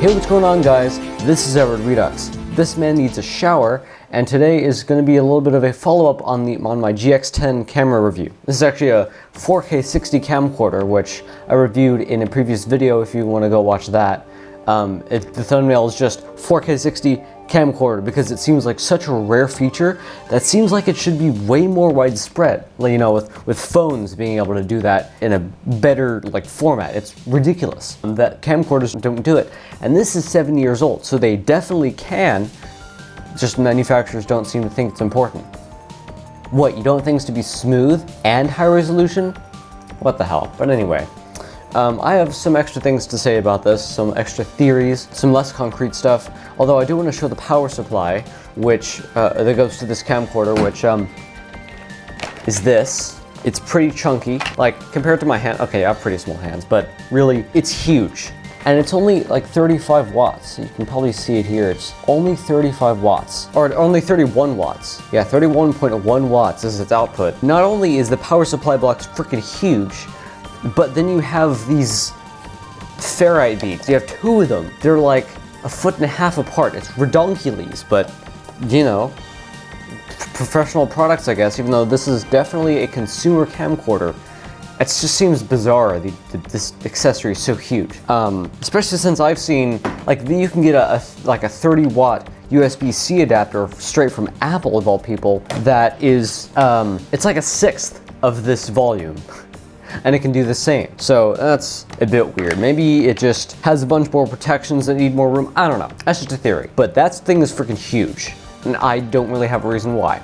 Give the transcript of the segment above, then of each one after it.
Hey, what's going on, guys? This is Edward Redux. This man needs a shower, and today is going to be a little bit of a follow-up on my GX10 camera review. This is actually a 4K 60 camcorder, which I reviewed in a previous video if you want to go watch that. The thumbnail is just 4K 60 camcorder because it seems like such a rare feature that seems like it should be way more widespread. You know, with phones being able to do that in a better format. It's ridiculous that camcorders don't do it. And this is 7 years old, so they definitely can. Just manufacturers don't seem to think it's important. What, you don't want things to be smooth and high resolution? What the hell? But anyway. I have some extra things to say about this, some extra theories, some less concrete stuff, although I do want to show the power supply, which that goes to this camcorder, which is this. It's pretty chunky, compared to my hand. Okay, I have pretty small hands, but really, it's huge. And it's only 35 watts. You can probably see it here. It's only 35 watts, or only 31 watts. Yeah, 31.1 watts is its output. Not only is the power supply box freaking huge, but then you have these ferrite beads. You have two of them. They're like 1.5 feet apart. It's redonkulous, but you know, professional products, I guess, even though this is definitely a consumer camcorder. It just seems bizarre, this accessory is so huge. Especially since I've seen, you can get a 30-watt USB-C adapter straight from Apple, of all people, that is, it's like a sixth of this volume. And it can do the same. So that's a bit weird. Maybe it just has a bunch more protections that need more room. I don't know. That's just a theory. But that thing is freaking huge. And I don't really have a reason why.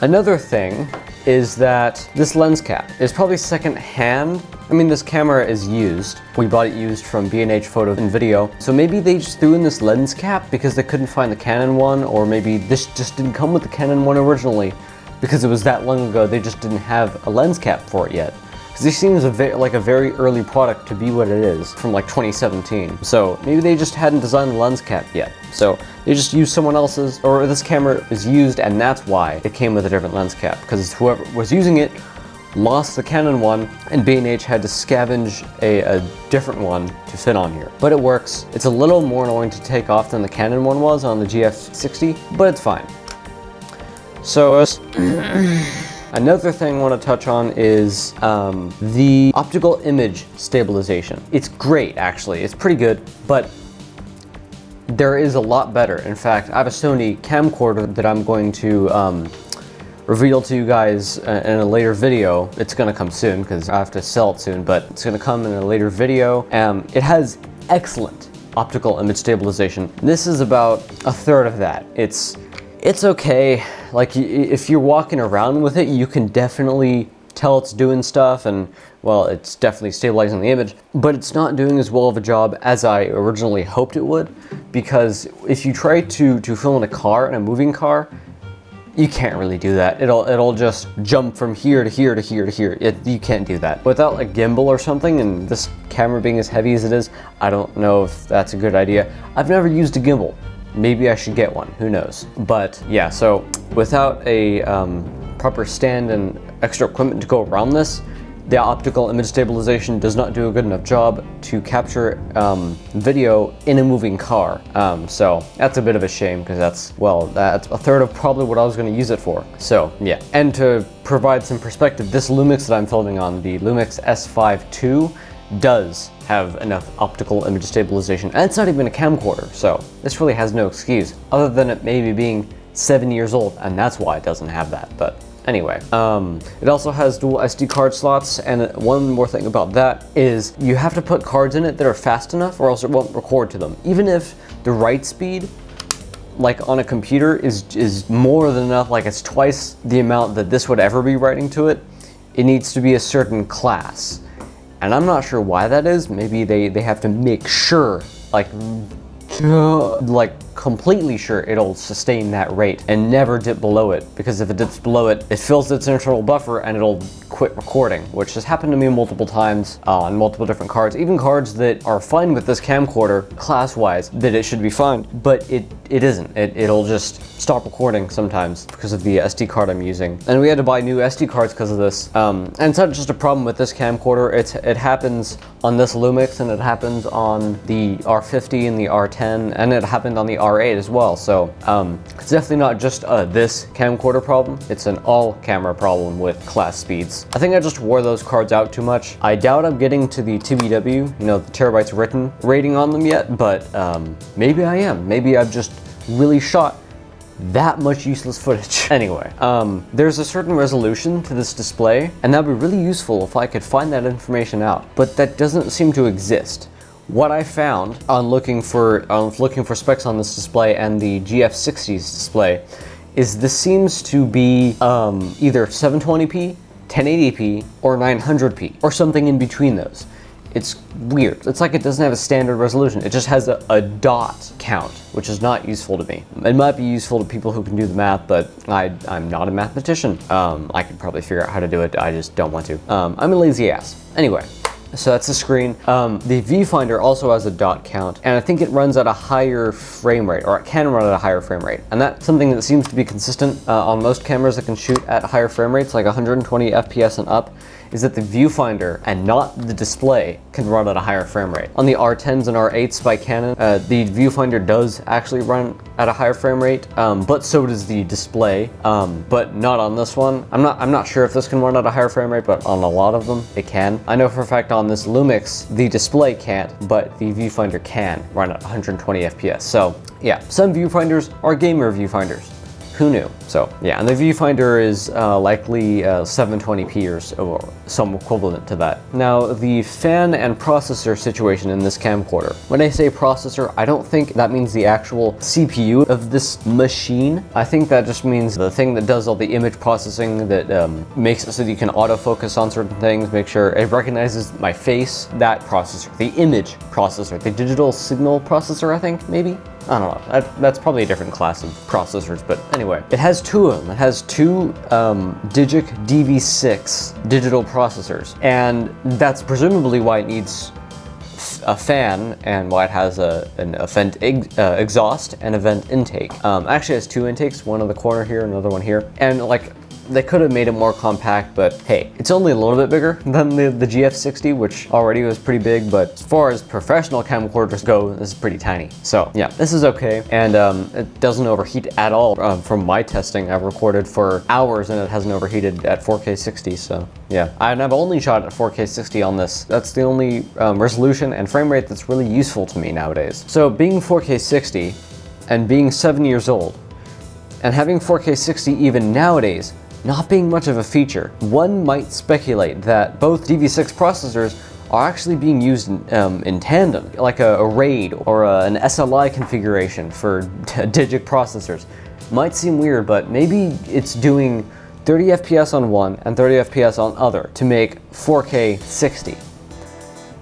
Another thing is that this lens cap is probably second hand. I mean, this camera is used. We bought it used from B&H Photo and Video. So maybe they just threw in this lens cap because they couldn't find the Canon one, or maybe this just didn't come with the Canon one originally. Because it was that long ago, they just didn't have a lens cap for it yet. Because this seems like a very early product to be what it is, from 2017. So maybe they just hadn't designed the lens cap yet. So they just used someone else's, or this camera is used, and that's why it came with a different lens cap. Because whoever was using it lost the Canon one, and B&H had to scavenge a different one to fit on here. But it works. It's a little more annoying to take off than the Canon one was on the GX10, but it's fine. So, another thing I want to touch on is the optical image stabilization. It's great, actually. It's pretty good, but there is a lot better. In fact, I have a Sony camcorder that I'm going to reveal to you guys in a later video. It's going to come soon because I have to sell it soon, but it's going to come in a later video. It has excellent optical image stabilization. This is about a third of that. It's okay. If you're walking around with it, you can definitely tell it's doing stuff, and well, it's definitely stabilizing the image, but it's not doing as well of a job as I originally hoped it would, because if you try to film in a car, in a moving car, you can't really do that. It'll just jump from here to here to here to here. You can't do that. Without a gimbal or something, and this camera being as heavy as it is, I don't know if that's a good idea. I've never used a gimbal. Maybe I should get one, who knows. But yeah, so without a proper stand and extra equipment to go around this, the optical image stabilization does not do a good enough job to capture video in a moving car. So that's a bit of a shame, because that's a third of probably what I was going to use it for. So yeah, and to provide some perspective, this Lumix that I'm filming on, the Lumix S5 II, does have enough optical image stabilization, and it's not even a camcorder, so this really has no excuse other than it maybe being 7 years old, and that's why it doesn't have that. But anyway, it also has dual SD card slots, and one more thing about that is you have to put cards in it that are fast enough, or else it won't record to them. Even if the write speed on a computer is more than enough, it's twice the amount that this would ever be writing to it, it needs to be a certain class. And I'm not sure why that is. Maybe they have to make sure, completely sure it'll sustain that rate and never dip below it, because if it dips below it, it fills its internal buffer and it'll quit recording, which has happened to me multiple times on multiple different cards, even cards that are fine with this camcorder class-wise, that it should be fine, but it isn't. It'll just stop recording sometimes because of the SD card I'm using. And we had to buy new SD cards because of this. And it's not just a problem with this camcorder, it happens on this Lumix, and it happens on the R50 and the R10, and it happened on the R8 as well. So it's definitely not just this camcorder problem, it's an all camera problem with class speeds. I think I just wore those cards out too much. I doubt I'm getting to the TBW, you know, the terabytes written rating on them yet, but maybe I am. Maybe I've just really shot that much useless footage. Anyway, there's a certain resolution to this display, and that'd be really useful if I could find that information out, but that doesn't seem to exist. What I found on looking for specs on this display and the GF60's display is this seems to be either 720p, 1080p, or 900p, or something in between those. It's weird. It's like it doesn't have a standard resolution. It just has a dot count, which is not useful to me. It might be useful to people who can do the math, but I'm not a mathematician. I could probably figure out how to do it. I just don't want to. I'm a lazy ass. Anyway. So that's the screen. The viewfinder also has a dot count, and I think it runs at a higher frame rate, or it can run at a higher frame rate. And that's something that seems to be consistent on most cameras that can shoot at higher frame rates, like 120 FPS and up, is that the viewfinder and not the display can run at a higher frame rate. On the R10s and R8s by Canon, the viewfinder does actually run at a higher frame rate, but so does the display, but not on this one. I'm not sure if this can run at a higher frame rate, but on a lot of them it can. I know for a fact on this Lumix the display can't, but the viewfinder can run at 120 FPS. So yeah, some viewfinders are gamer viewfinders. Who knew? So yeah, and the viewfinder is likely 720p or some equivalent to that. Now, the fan and processor situation in this camcorder. When I say processor, I don't think that means the actual CPU of this machine. I think that just means the thing that does all the image processing, that makes it so that you can autofocus on certain things, make sure it recognizes my face. That processor, the image processor, the digital signal processor, I think, maybe? I don't know, that's probably a different class of processors, but anyway. It has two of them. It has two Digic DV6 digital processors, and that's presumably why it needs a fan and why it has an vent exhaust and a vent intake. Actually it has two intakes, one in the corner here, another one here, and like, they could have made it more compact, but hey, it's only a little bit bigger than the GF60, which already was pretty big, but as far as professional camcorders go, this is pretty tiny. So yeah, this is okay, and it doesn't overheat at all. From my testing, I've recorded for hours and it hasn't overheated at 4K 60, so yeah. And I've only shot at 4K 60 on this. That's the only resolution and frame rate that's really useful to me nowadays. So being 4K 60 and being 7 years old, and having 4K 60 even nowadays, not being much of a feature, one might speculate that both DV6 processors are actually being used in tandem, like a RAID or an SLI configuration for Digic processors. Might seem weird, but maybe it's doing 30 FPS on one and 30 FPS on other to make 4K 60.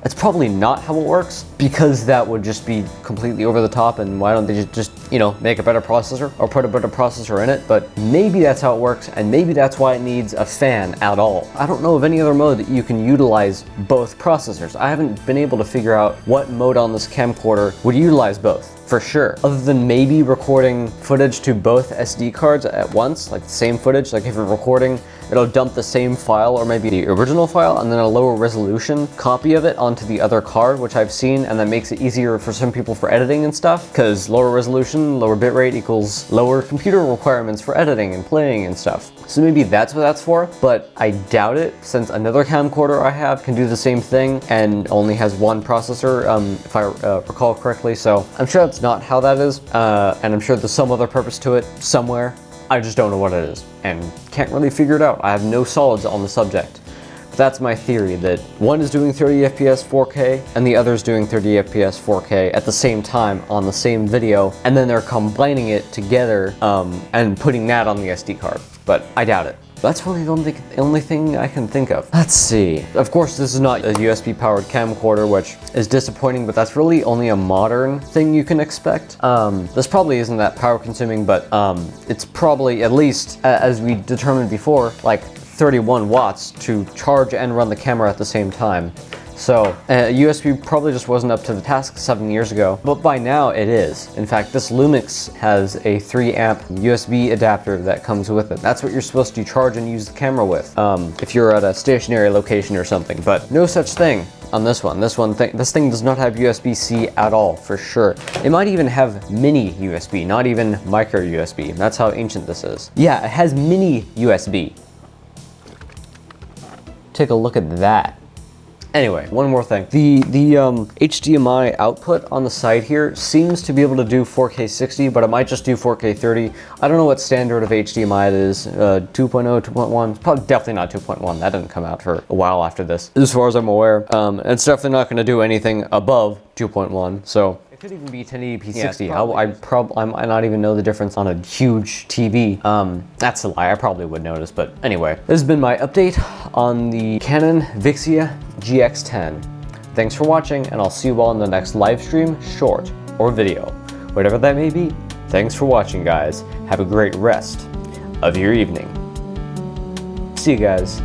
That's probably not how it works, because that would just be completely over the top, and why don't they just you know, make a better processor or put a better processor in it? But maybe that's how it works, and maybe that's why it needs a fan at all. I don't know of any other mode that you can utilize both processors. I haven't been able to figure out what mode on this camcorder would utilize both, for sure. Other than maybe recording footage to both SD cards at once, like the same footage, like if you're recording, it'll dump the same file or maybe the original file and then a lower resolution copy of it onto the other card, which I've seen, and that makes it easier for some people for editing and stuff, because lower resolution, lower bitrate equals lower computer requirements for editing and playing and stuff. So maybe that's what that's for, but I doubt it, since another camcorder I have can do the same thing and only has one processor, if I recall correctly. So I'm sure that's not how that is, and I'm sure there's some other purpose to it somewhere. I just don't know what it is and can't really figure it out. I have no solids on the subject. But that's my theory, that one is doing 30 FPS 4K and the other is doing 30 FPS 4K at the same time on the same video, and then they're combining it together and putting that on the SD card. But I doubt it. That's really the only thing I can think of. Let's see. Of course, this is not a USB powered camcorder, which is disappointing, but that's really only a modern thing you can expect. This probably isn't that power consuming, but it's probably at least, as we determined before, like 31 watts to charge and run the camera at the same time. So USB probably just wasn't up to the task 7 years ago, but by now it is. In fact, this Lumix has a 3 amp USB adapter that comes with it. That's what you're supposed to charge and use the camera with if you're at a stationary location or something, but no such thing on this one. This thing does not have USB-C at all, for sure. It might even have mini USB, not even micro USB. That's how ancient this is. Yeah, it has mini USB. Take a look at that. Anyway, one more thing. The HDMI output on the side here seems to be able to do 4K 60, but it might just do 4K 30. I don't know what standard of HDMI it is, 2.0, 2.1, probably definitely not 2.1. That didn't come out for a while after this, as far as I'm aware. It's definitely not gonna do anything above 2.1, so. It could even be 1080p 60. I might not even know the difference on a huge TV. That's a lie, I probably would notice, but anyway. This has been my update on the Canon VIXIA GX10. Thanks for watching, and I'll see you all in the next live stream, short, or video. Whatever that may be, thanks for watching, guys. Have a great rest of your evening. See you guys.